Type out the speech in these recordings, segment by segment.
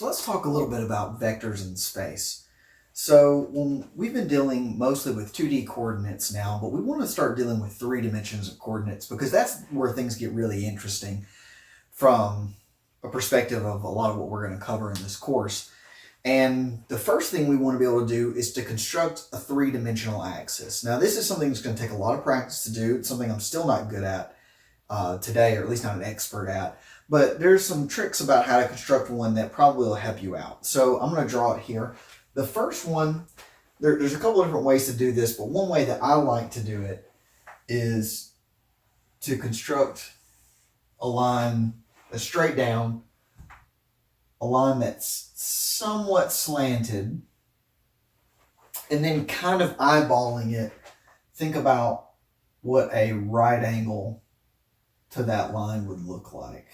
So let's talk a little bit about vectors in space. So we've been dealing mostly with 2D coordinates now, but we want to start dealing with 3 dimensions of coordinates because that's where things get really interesting from a perspective of a lot of what we're going to cover in this course. And the first thing we want to be able to do is to construct a 3-dimensional axis. Now this is something that's going to take a lot of practice to do. It's something I'm still not good at today, or at least not an expert at. But there's some tricks about how to construct one that probably will help you out. So I'm going to draw it here. The first one, there's a couple of different ways to do this, but one way that I like to do it is to construct a line that's straight down, a line that's somewhat slanted, and then kind of eyeballing it, think about what a right angle to that line would look like.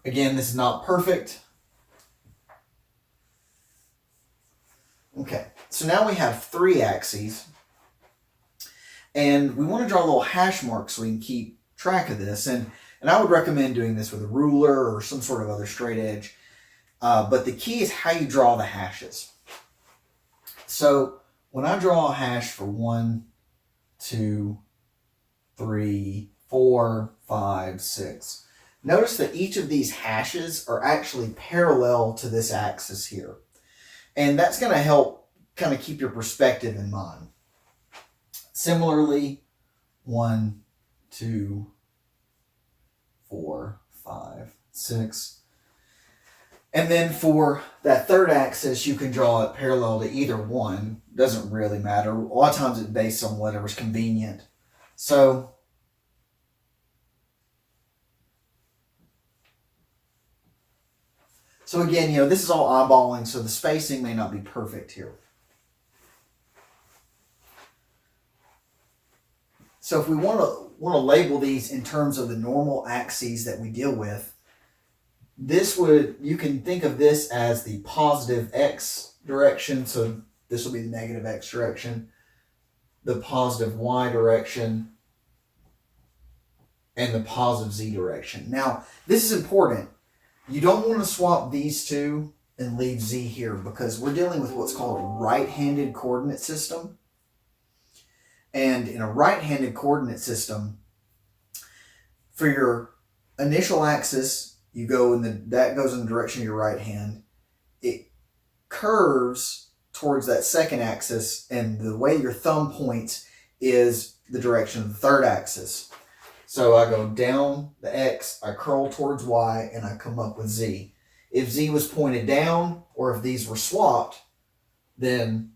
Again, this is not perfect. Okay, so now we have 3 axes, and we want to draw a little hash mark so we can keep track of this. And I would recommend doing this with a ruler or some sort of other straight edge. But the key is how you draw the hashes. So when I draw a hash for 1, 2, 3, 4, 5, 6, notice that each of these hashes are actually parallel to this axis here. And that's going to help kind of keep your perspective in mind. Similarly, 1, 2, 4, 5, 6. And then for that third axis, you can draw it parallel to either one. Doesn't really matter. A lot of times it's based on whatever's convenient. So again, this is all eyeballing, so the spacing may not be perfect here. So if we want to label these in terms of the normal axes that we deal with, you can think of this as the positive x direction, so this will be the negative x direction, the positive y direction, and the positive z direction. Now, this is important. You don't want to swap these two and leave z here because we're dealing with what's called a right-handed coordinate system. And in a right-handed coordinate system, for your initial axis, that goes in the direction of your right hand. It curves towards that second axis, and the way your thumb points is the direction of the third axis. So I go down the x, I curl towards y, and I come up with z. If z was pointed down, or if these were swapped, then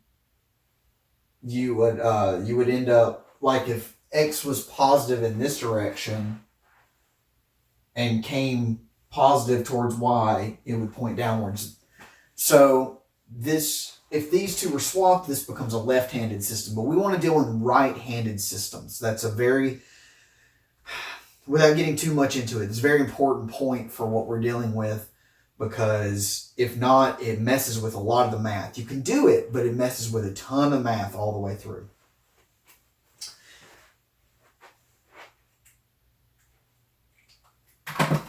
you would end up like if x was positive in this direction and came positive towards y, it would point downwards. So if these two were swapped, this becomes a left-handed system. But we want to deal with right-handed systems. That's without getting too much into it, it's a very important point for what we're dealing with, because if not, it messes with a lot of the math. You can do it, but it messes with a ton of math all the way through. I'm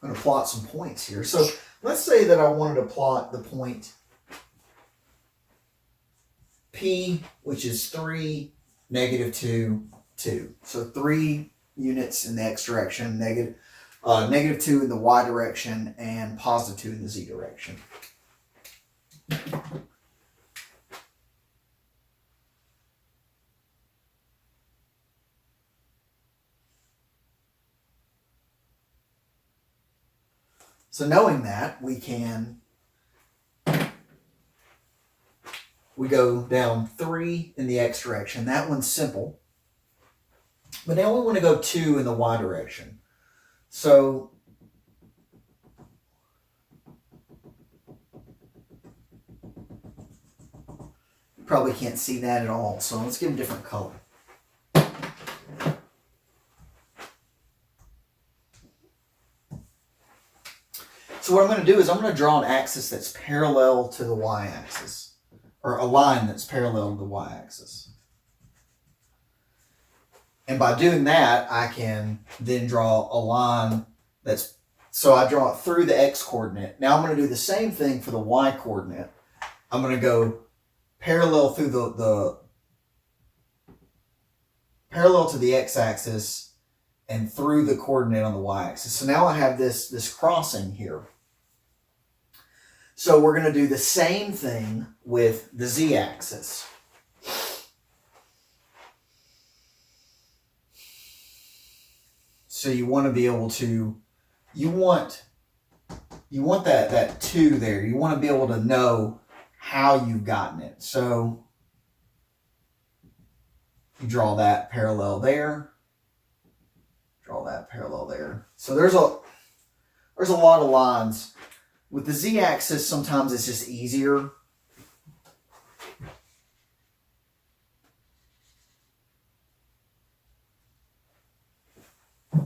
going to plot some points here. So let's say that I wanted to plot the point P, which is 3, -2, 2. So 3 units in the x direction, negative 2 in the y direction, and positive 2 in the z direction. So knowing that, we go down 3 in the x direction. That one's simple. But now we want to go 2 in the y direction. So you probably can't see that at all. So let's give them a different color. So what I'm going to do is I'm going to draw an axis that's parallel to the y-axis, or a line that's parallel to the y-axis. And by doing that, I can then draw a line that's So I draw it through the x coordinate. Now I'm going to do the same thing for the y coordinate. I'm going to go parallel through the parallel to the x-axis and through the coordinate on the y-axis. So now I have this crossing here. So we're going to do the same thing with the z-axis. So you want to be able to, you want that 2 there. You want to be able to know how you've gotten it. So you draw that parallel there. Draw that parallel there. So there's a lot of lines. With the z-axis, sometimes it's just easier.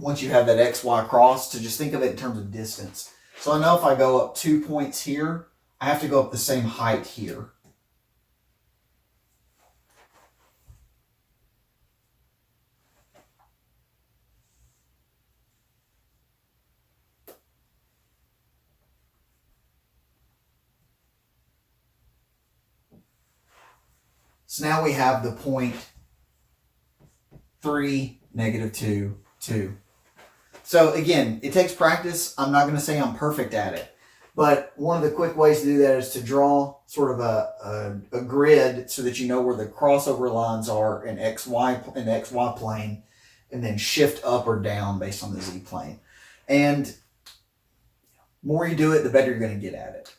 Once you have that xy cross, to just think of it in terms of distance. So I know if I go up 2 points here, I have to go up the same height here. So now we have the point 3, -2, 2. So again, it takes practice. I'm not going to say I'm perfect at it. But one of the quick ways to do that is to draw sort of a grid so that you know where the crossover lines are in XY plane, and then shift up or down based on the Z plane. And the more you do it, the better you're going to get at it.